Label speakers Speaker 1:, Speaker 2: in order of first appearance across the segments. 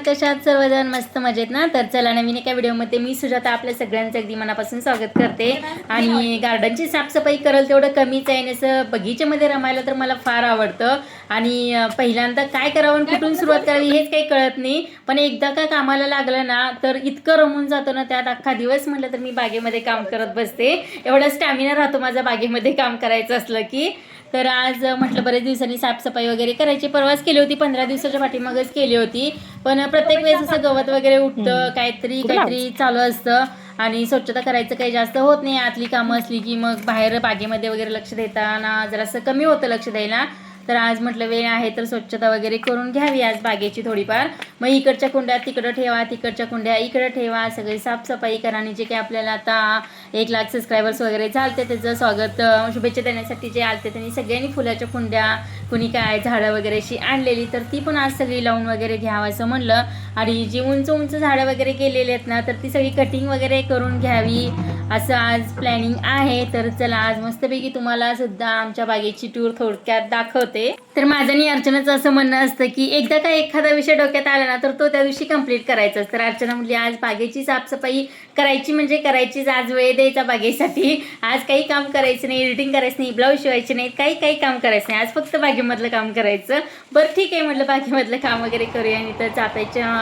Speaker 1: कशात सर्वजण मस्त मजेत ना। तर चला नवीन एका व्हिडिओमध्ये मी सुजाता आपल्या सगळ्यांचं अगदी मनापासून स्वागत करते। आणि गार्डनची साफसफाई करल तेवढं कमीच आहे। असं बगीच्यामध्ये रमायला तर मला फार आवडतं आणि पहिल्यांदा काय करावं कुठून सुरुवात करावी हेच काही कळत नाही, पण एकदा का कामाला लागलं ना तर इतकं रमून जातो ना त्यात अख्खा दिवस म्हटलं तर मी बागेमध्ये काम करत बसते। एवढा स्टॅमिना राहतो माझा बागेमध्ये काम करायचं असलं की। तर आज म्हटलं बरेच दिवसांनी साफसफाई वगैरे करायची, परवाच केली होती, 15 दिवसाच्या पाठीमागच केली होती। पण प्रत्येक वेळेस असं गवत वगैरे उठतं, काहीतरी चालू असतं आणि स्वच्छता करायचं काही जास्त होत नाही। आतली कामं असली की मग बाहेर बागेमध्ये वगैरे लक्ष देताना जरासं कमी होतं लक्ष द्यायला। तर आज म्हटलं वेळ आहे तर स्वच्छता वगैरे करून घ्यावी आज बागेची थोडीफार। मग इकडच्या कुंड्या तिकडं ठेवा, तिकडच्या कुंड्या इकडं ठेवा, सगळी साफसफाई करा। आणि जे काही आपल्याला आता 1 लाख सबस्क्रायबर्स वगैरे चालते त्याचं स्वागत शुभेच्छा देण्यासाठी जे आलते त्यांनी सगळ्यांनी फुलाच्या कुंड्या कुणी काय झाडं वगैरे अशी आणलेली तर ती पण आज सगळी लावून वगैरे घ्यावं असं म्हणलं। आणि जी उंच उंच झाडं वगैरे केलेली आहेत ना तर ती सगळी कटिंग वगैरे करून घ्यावी असं आज प्लॅनिंग आहे। तर चला आज मस्तपैकी तुम्हाला सुद्धा आमच्या बागेची टूर थोडक्यात दाखवते। तर माझं आणि अर्चनाचं असं म्हणणं असतं की एकदा का एखादा विषय डोक्यात आला ना तर तो त्या दिवशी कंप्लीट करायचा। तर अर्चना म्हटली आज बागेची साफसफाई करायची म्हणजे करायचीच, आज वेळ द्यायचा बागेसाठी। आज काही काम करायचं नाही, एडिटिंग करायचं नाही, ब्लाऊज शिवायचे नाहीत, काही काम करायचं नाही, आज फक्त बागेमधलं काम करायचं। बरं ठीक आहे म्हटलं बागेमधलं काम वगैरे करूया। आणि तर चाफ्याच्या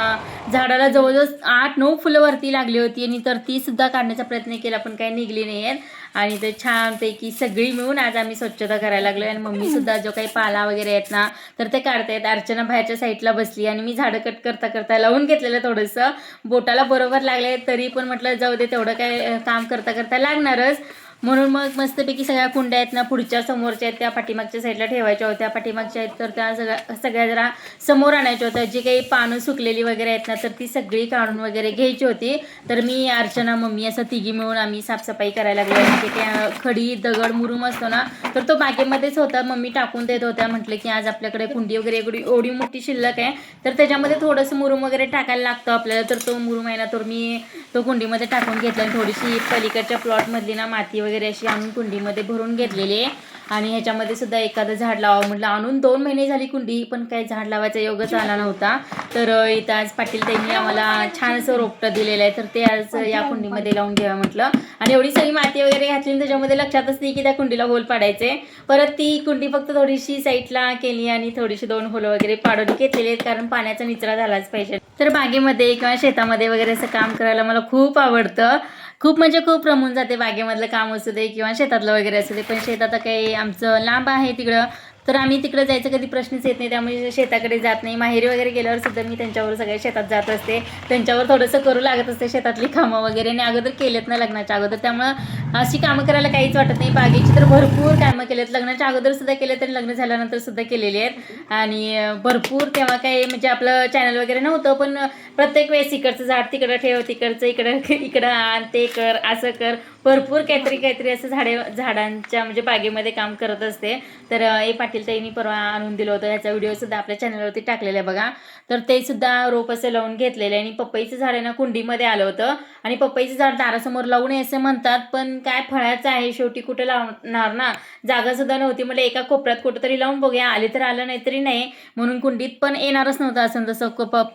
Speaker 1: झाडाला जवळजवळ 8-9 फुलं वरती लागली होती आणि तर ती सुद्धा काढण्याचा प्रयत्न केला पण काही निघली नाही आहेत। आणि ते छानपैकी सगळी मिळून आज आम्ही स्वच्छता करायला लागलो। आणि मम्मी सुद्धा जो काही पाला वगैरे आहेत ना तर ते काढतायत। अर्चना बाहेरच्या साईडला बसली आणि मी झाडं कट करता करता लावून घेतलेलं थोडंसं, बोटाला बरोबर लागले तरी पण म्हटलं जाऊ दे तेवढं काय काम करता करता लागणारच। म्हणून मग मस्तपैकी सगळ्या कुंड्या आहेत ना पुढच्या समोरच्या आहेत त्या पाठीमागच्या साईडला ठेवायच्या होत्या, पाठीमागच्या आहेत तर त्या सगळ्या जरा समोर आणायच्या होत्या। जी काही पानं सुकलेली वगैरे आहेत ना तर ती सगळी काढून वगैरे घ्यायची होती। तर मी अर्चना मम्मी असं तिघी मिळून आम्ही साफसफाई करायला लागलो। आणि ते खडी दगड मुरुम असतो ना तर तो बागेमध्येच होता, मम्मी टाकून देत होत्या। म्हटलं की आज आपल्याकडे कुंडी वगैरे एवढी मोठी शिल्लक आहे तर त्याच्यामध्ये थोडंसं मुरुम वगैरे टाकायला लागतं आपल्याला। तर तो मुरुम आहे ना तर मी तो कुंडीमध्ये टाकून घेतला आणि थोडीशी पलीकडच्या प्लॉटमधली ना माती वगैरे अशी आणून कुंडीमध्ये भरून घेतलेली आहे। आणि ह्याच्यामध्ये सुद्धा एखादं झाड लावावं म्हटलं, आणून 2 महिने झाली कुंडी पण काही झाड लावायचा योगच आला नव्हता। तर इथं आज पाटील त्यांनी आम्हाला छान असं रोपटं दिलेलं आहे तर ते आज या कुंडीमध्ये लावून घ्यावं म्हटलं। आणि एवढी सगळी माती वगैरे घातली त्याच्यामध्ये लक्षातच नाही की त्या कुंडीला होल पाडायचे। परत ती कुंडी फक्त थोडीशी साईडला केली आणि थोडीशी 2 होलं वगैरे पाडून घेतलेले आहेत कारण पाण्याचा निचरा झालाच पाहिजे। तर बागेमध्ये किंवा शेतामध्ये वगैरे असं काम करायला मला खूप आवडतं, खूप म्हणजे खूप रमून जाते। बागेमधलं काम असू दे किंवा शेतातलं वगैरे असू दे, पण शेतात काही आमचं लांब आहे तिकडं तर आम्ही तिकडे जायचं कधी प्रश्नच येत नाही, त्यामुळे शेताकडे जात नाही। माहेरी वगैरे गेल्यावर सुद्धा मी त्यांच्यावर सगळ्या शेतात जात असते, त्यांच्यावर थोडंसं करू लागत असते शेतातली कामं वगैरे। आणि अगोदर केलेत ना लग्नाच्या अगोदर, त्यामुळं अशी कामं करायला काहीच वाटत नाही। बागेची तर भरपूर कामं केलेत, लग्नाच्या अगोदर सुद्धा केले तरी लग्न झाल्यानंतर सुद्धा केलेली आहेत। आणि भरपूर तेव्हा काही म्हणजे आपलं चॅनल वगैरे नव्हतं पण प्रत्येक वेळेस इकडचं झाड तिकडं ठेव, तिकडचं इकडं आण, ते कर, असं कर, भरपूर काहीतरी असं झाडांच्या म्हणजे बागेमध्ये काम करत असते। तर पाटील ताईंनी परवा आणून दिलं होतं, याचा व्हिडिओ सुद्धा आपल्या चॅनलवरती टाकलेला आहे बघा। तर ते सुद्धा रोप असं लावून घेतलेलं आहे। आणि पपईचं झाड आहे ना कुंडीमध्ये आलं होतं आणि पपईचं झाड दारासमोर लावू नये असं म्हणतात, पण काय फळाचं आहे शेवटी कुठे लावणार ना, जागा सुद्धा नव्हती। म्हटलं एका कोपऱ्यात कुठेतरी लावून बघूया, आले तर आलं नाहीतरी नाही, म्हणून कुंडीत पण येणारच नव्हतं असं तसं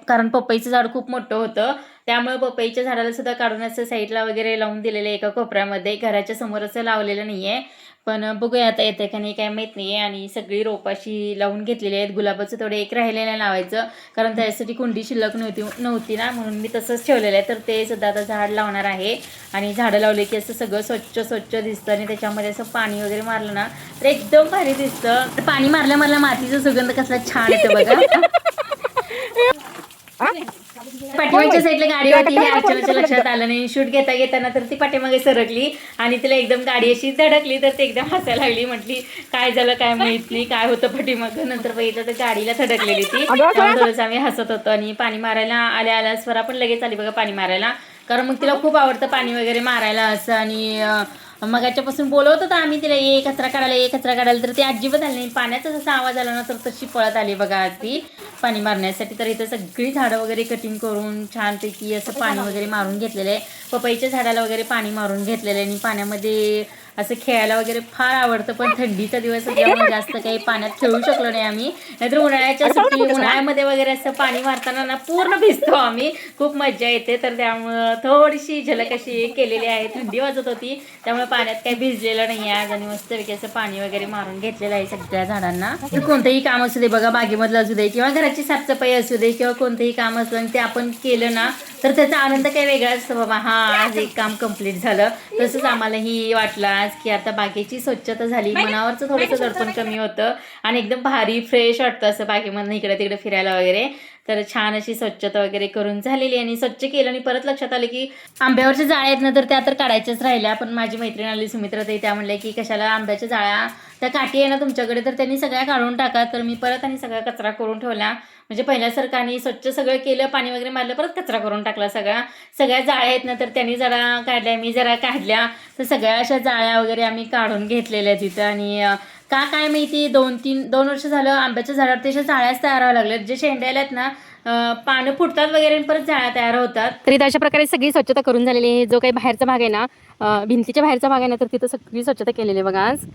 Speaker 1: कारण पपईचं झाड खूप मोठं होतं। त्यामुळे पपईच्या झाडाला सुद्धा काढून असं साईडला वगैरे लावून दिलेलं एका कोपऱ्यामध्ये, घराच्या समोर असं लावलेलं नाहीये। पण बघूया आता येते का नाही काय माहीत नाही. आणि सगळी रोपाशी लावून घेतलेली आहेत. गुलाबाचं थोडं एक राहिलेलं लावायचं, कारण त्यासाठी कुंडी शिल्लक नव्हती ना, म्हणून मी तसंच ठेवलेलं आहे. तर ते सुद्धा आता झाड लावणार आहे. आणि झाडं लावले की असं सगळं स्वच्छ दिसतं आणि त्याच्यामध्ये असं पाणी वगैरे मारलं ना तर एकदम भारी दिसतं. पाणी मारल्या मातीचा सुगंध कसला छान येतो बघा. पाठीमागच्या साईडला गाडी होती हे अर्चनाच्या लक्षात आलं नाही. शूट घेताना तर ती पाठीमागे सरकली आणि तिला एकदम गाडी अशी धडकली, तर ती एकदम हसायला लागली. म्हटली काय झालं काय माहित नाही, काय होतं पाठीमागं. नंतर बघितलं तर गाडीला धडकलेली ती. थोडंसं आम्ही हसत होतो. आणि पाणी मारायला आल्या स्वरा पण लगेच आली बघा पाणी मारायला, कारण मग तिला खूप आवडतं पाणी वगैरे मारायला असं. आणि मगाच्यापासून बोलवत होता आम्ही तिला कचरा काढायला, तर ती अजिबात आली नाही. पाण्याचा जसा आवाज आला ना तर तशी पळत आली बघा ती पाणी मारण्यासाठी. तर इथं सगळी झाडं वगैरे कटिंग करून छानपैकी असं पाणी वगैरे मारून घेतलेलं आहे. पपईच्या झाडाला वगैरे पाणी मारून घेतलेलं आहे. आणि पाण्यामध्ये असं खेळायला वगैरे फार आवडतं, पण थंडीचा दिवस असल्यामुळे जास्त काही पाण्यात खेळू शकलो नाही आम्ही. नाहीतर उन्हाळ्यामध्ये वगैरे असं पाणी मारताना ना पूर्ण भिजतो आम्ही, खूप मजा येते. तर त्यामुळं थोडीशी झलक अशी केलेली आहे. थंडी वाजत होती त्यामुळे पाण्यात काही भिजलेलं नाही आज. आणि मस्तपैकी असं पाणी वगैरे मारून घेतलेलं आहे सगळ्या झाडांना. कोणतंही काम असू दे बघा, बागेमधलं असू दे किंवा घराची साफसफाई असू दे किंवा कोणतंही काम असलं आणि ते आपण केलं ना तर त्याचा आनंद काही वेगळा असतो. बाबा हा आज एक काम कंप्लीट झालं. तसंच आम्हालाही वाटलं आज की आता बागेची स्वच्छता झाली, मनावरचं थोडंसं दडपण कमी होतं आणि एकदम भारी फ्रेश वाटतं असं बागेमधनं इकडे तिकडे फिरायला वगैरे. तर छान अशी स्वच्छता वगैरे करून झालेली. आणि स्वच्छ केलं आणि परत लक्षात आलं की आंब्यावरच्या जाळ्या आहेत ना तर त्या तर काढायच्याच राहिल्या. पण माझी मैत्रीण आली सुमित्रा ताई, त्या म्हणल्या की कशाला आंब्याच्या जाळ्या, त्या काठी आहे ना तुमच्याकडे तर त्यांनी सगळ्या काढून टाका. तर मी परत आणि सगळा कचरा करून ठेवला, म्हणजे पहिल्यासारखं आणि स्वच्छ सगळं केलं, पाणी वगैरे मारलं, परत कचरा करून टाकला सगळ्या जाळ्या आहेत ना तर त्यांनी जरा काढल्या, मी जरा काढल्या. तर सगळ्या अशा जाळ्या वगैरे आम्ही काढून घेतलेल्या तिथं. आणि काय माहिती 2 वर्ष झालं आंब्याच्या झाडावर त्याच्या जाळ्याच तयार व्हायला लागल्यात. जे शेंड्याला आहेत ना पानं फुटतात वगैरे परत जाळ्या तयार होतात. तरी अशा प्रकारे सगळी स्वच्छता करून झालेली आहे. जो काही बाहेरचा भाग आहे ना, भिंतीच्या बाहेरचा भाग आहे ना तर तिथं सगळी स्वच्छता केलेली आहे बघा आज.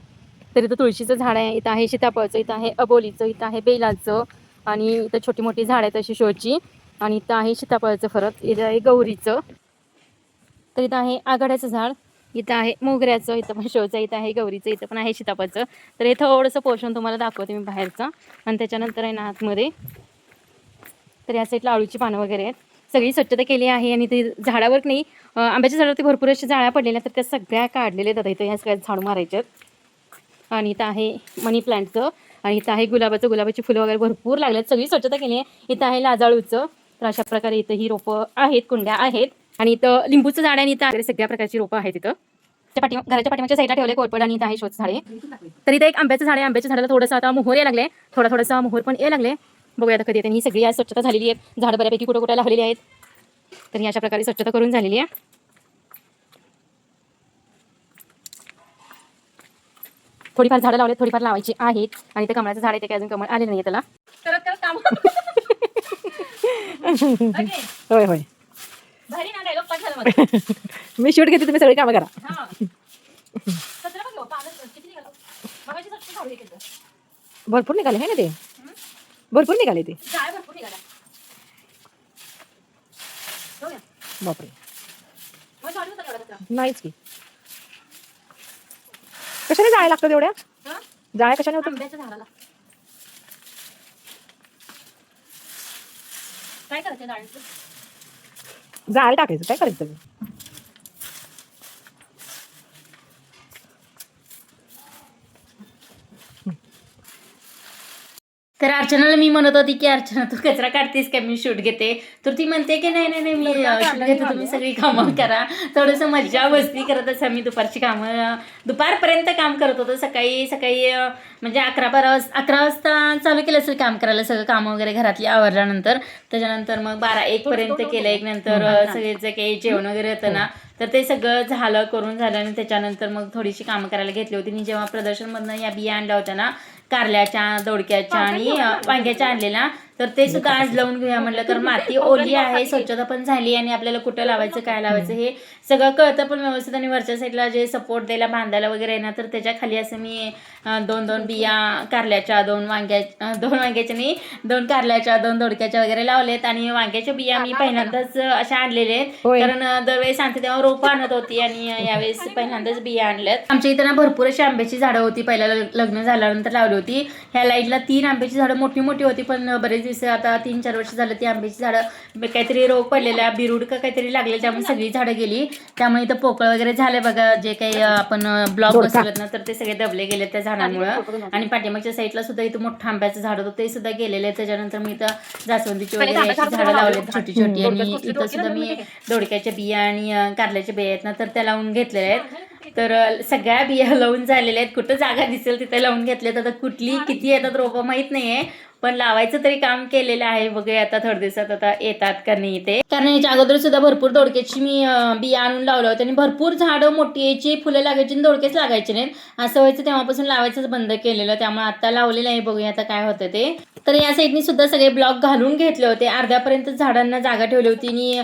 Speaker 1: तर इथं तुळशीचं झाड आहे, इथं आहे सीताफळचं, इथं आहे अबोलीचं, इथं आहे बेलाचं, आणि इथं छोटी मोठी झाड आहेत अशी शोची. आणि इथं आहे सीताफळचं फरत, इथं आहे गौरीचं, तर इथं आहे आघाड्याचं झाड, इथं आहे मोगऱ्याचं, इथं पण शोचं, इथं आहे गौरीचं, इथं पण आहे सीताफळचं. तर हे थोडंसं पोर्शन तुम्हाला दाखवते मी बाहेरचा. आणि त्याच्यानंतर आहे ना आतमध्ये तर या साईडला आळूची पानं वगैरे आहेत. सगळी स्वच्छता केली आहे. आणि ते झाडावर नाही आंब्याच्या झाडावरती भरपूर अशा जाळ्या पडलेल्या तर त्या सगळ्या काढलेल्या आहेत. इथं ह्या सगळ्या झाडू मारायच्या आहेत. आणि इथं आहे मनी प्लांटचं, आणि इथं आहे गुलाबाची फुलं वगैरे भरपूर लागल्यात. सगळी स्वच्छता केली आहे. इथं आहे लाजाळूचं. तर अशा प्रकारे इथं ही रोपं आहेत, कुंड्या आहेत. आणि इथं लिंबूचं झाड आहे. आणि इथं सगळ्या प्रकारची रोपं आहेत. इथं घराच्या पाठीमागच्या साईडला ठेवले कोरपड, आणि इथं आहे शोचं झाडे. तर इथं एक आंब्याचं झाड आहे. आंब्याच्या झाडाला थोडंसं आता मोहर यायला लागले, थोडासा मोहर पण यायला लागले. बघूया आता कधी येते. ही सगळी आज स्वच्छता झालेली आहे. झाडं बऱ्यापैकी कुठं लावलेली आहेत. तर ही अशा प्रकारे स्वच्छता करून झालेली आहे. थोडीफार झाडं लावले, थोडीफार लावायची आहेत. आणि ते कमळाचं झाड आहे, ते काय अजून कमळ आले नाही त्याला. होय होय मी शूट घेते, तुम्ही सगळी कामं करा. भरपूर निघाले आहे ना ते, भरपूर निघाले ते. बापरे नाहीच की, कशाने जाळ्या लागतात एवढ्या? जाळ्या कशाने होतात? काय करायचं जाळ्या टाकायचं, काय करायचं? तर अर्चनाला मी म्हणत होती की अर्चना तू कचरा काढतेस का, मी शूट घेते. तर ती म्हणते की नाही मी शूट घेते, तुम्ही सगळी कामं करा. थोडंसं मज्जा मस्ती करत असं मी दुपारची कामं दुपारपर्यंत काम करत होतो. सकाळी म्हणजे 11 वाजता चालू केलं असेल काम करायला, सगळं कामं वगैरे घरातली आवरल्यानंतर. त्याच्यानंतर मग 12-1 पर्यंत केलं. एक नंतर सगळे जे काही जेवण वगैरे होतं ना तर ते सगळं करून झालं. आणि त्याच्यानंतर मग थोडीशी कामं करायला घेतली होती. मी जेव्हा प्रदर्शनमधनं या बिया आणल्या होत्या ना, कारल्याच्या, दोडक्याच्या आणि वांग्याच्या आणलेल्या, तर ते सुद्धा आज लावून घेऊया म्हटलं, कारण माती ओली आहे, स्वच्छता पण झाली आणि आपल्याला कुठं लावायचं काय लावायचं हे सगळं कळतं पण व्यवस्थित. आणि वरच्या साईडला जे सपोर्ट द्यायला बांधायला वगैरे आहे ना, तर त्याच्या खाली असं मी 2 बिया कारल्याच्या, 2 वांग्याच्या नाही, 2 कारल्याच्या, 2 दोडक्याच्या वगैरे लावलेत. आणि वांग्याच्या बिया मी पहिल्यांदाच अशा आणलेल्या आहेत, कारण दरवेळेस आणते तेव्हा रोपं आणत होती आणि यावेळेस पहिल्यांदाच बिया आणल्यात. आमच्या इथं ना भरपूर अशी आंब्याची झाडं होती, पहिला लग्न झाल्यानंतर लावली होती. ह्या लाईटला 3 आंब्याची झाडं मोठी मोठी होती, पण बरेच दिवस आता 3-4 वर्ष झालं ती आंब्याची झाडं काहीतरी रोग पडलेला, बिरुड का काहीतरी लागलेलं, त्यामुळे सगळी झाडं गेली. त्यामुळे इथं पोकळ वगैरे झाले बघा, जे काही आपण ब्लॉक बसवलेत ना, तर ते सगळे दबले गेले त्या झाडांमुळे. आणि पाठीमागच्या साईडला सुद्धा इथं मोठं आंब्याचं झाड होतं, ते सुद्धा गेलेलं आहे. त्याच्यानंतर मी इथं जास्वंदीची वगैरे अशी झाडं लावलेत छोटी छोटी. आणि इथं सुद्धा मी दोडक्याच्या बिया आणि कारल्याच्या बिया आहेत ना, तर त्या लावून घेतलेल्या आहेत. तर सगळ्या बिया लावून झालेल्या आहेत, कुठं जागा दिसेल तिथे लावून घेतल्यात. आता कुठली किती येतात रोपं माहित नाहीये, पण लावायचं तरी काम केलेलं आहे. बघूया आता थोड्या दिवसात आता येतात का नाही ते. कारण याच्या अगोदर सुद्धा भरपूर दोडक्याची मी बिया आणून लावलं होतं आणि भरपूर झाडं मोठी यायची, फुलं लागायची आणि दोडकेच लागायचे नाहीत. असं व्हायचं, तेव्हापासून लावायचंच बंद केलेलं. त्यामुळे आता लावलेलं आहे, बघूया आता काय होतं ते. तर या साईडनी सुद्धा सगळे ब्लॉक घालून घेतले होते, अर्ध्यापर्यंत झाडांना जागा ठेवली होती आणि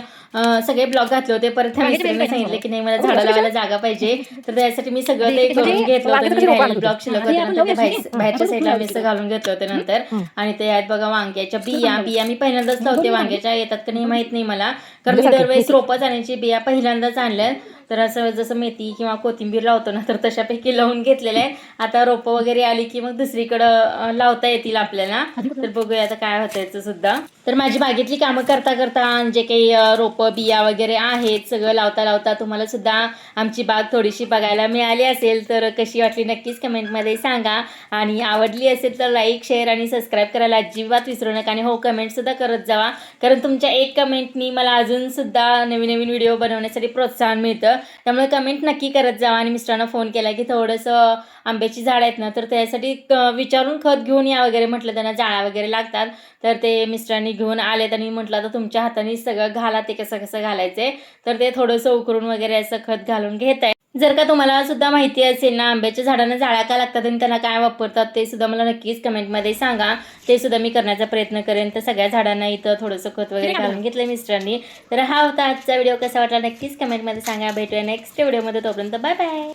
Speaker 1: सगळे ब्लॉक घातले होते. परत मिस्टरांनी सांगितलं की नाही मला झाडं लावायला जागा पाहिजे, तर त्यासाठी मी सगळं ते करून घेतलं होतं. ब्लॉक शिल्लक होते नंतर ते बाहेरच्या साईडला मी घालून घेतलं होतं नंतर. आणि ते आहेत बघा वांग्याच्या बिया मी पहिल्यांदाच लावते. वांग्याच्या येतात का नाही माहित नाही मला, कारण मी दरवेळेस रोपं आणायची बिया पहिल्यांदाच आणल्या. तर असं जसं मेथी किंवा कोथिंबीर लावतो ना, तर तशापैकी लावून घेतलेलं आहे. आता रोपं वगैरे आली की मग दुसरीकडं लावता येतील आपल्याला. तर बघूया आता काय होतं याचं सुद्धा. तर माझी बागेतली कामं करता करता जे काही रोपं बिया वगैरे आहेत सगळं लावता लावता तुम्हाला सुद्धा आमची बाग थोडीशी बघायला मिळाली असेल, तर कशी वाटली नक्कीच कमेंटमध्ये सांगा. आणि आवडली असेल तर लाईक, शेअर आणि सबस्क्राईब करायला अजिबात विसरू नका. आणि हो, कमेंटसुद्धा करत जावा, कारण तुमच्या एक कमेंटनी मला अजून सुद्धा नवीन नवीन व्हिडिओ बनवण्यासाठी प्रोत्साहन मिळतं. त्यामुळे कमेंट नक्की करत जावा. आणि मिस्टरांना फोन केला की थोडंसं आंब्याची झाडं आहेत ना, तर त्यासाठी विचारून खत घेऊन या वगैरे म्हटलं, त्यांना जाळ्या वगैरे लागतात. तर ते मिस्टरांनी घेऊन आलेत आणि म्हटलं आता तुमच्या हाताने सगळं घाला, ते कसं कसं घालायचंय. तर ते थोडंसं उकरून वगैरे असं खत घालून घेत आहे. जर का तुम्हाला सुद्धा माहिती असेल ना आंब्याच्या झाडांना जाळ्या का लागतात आणि त्यांना काय वापरतात, ते सुद्धा मला नक्कीच कमेंटमध्ये सांगा. ते सुद्धा मी करण्याचा प्रयत्न करेन. तर सगळ्या झाडांना इथं थोडंसं खत वगैरे घालून घेतलंय मिस्टरांनी. तर हा होता आजचा व्हिडिओ. कसा वाटला नक्कीच कमेंटमध्ये सांगा. भेटूया नेक्स्ट व्हिडिओमध्ये, तोपर्यंत बाय बाय.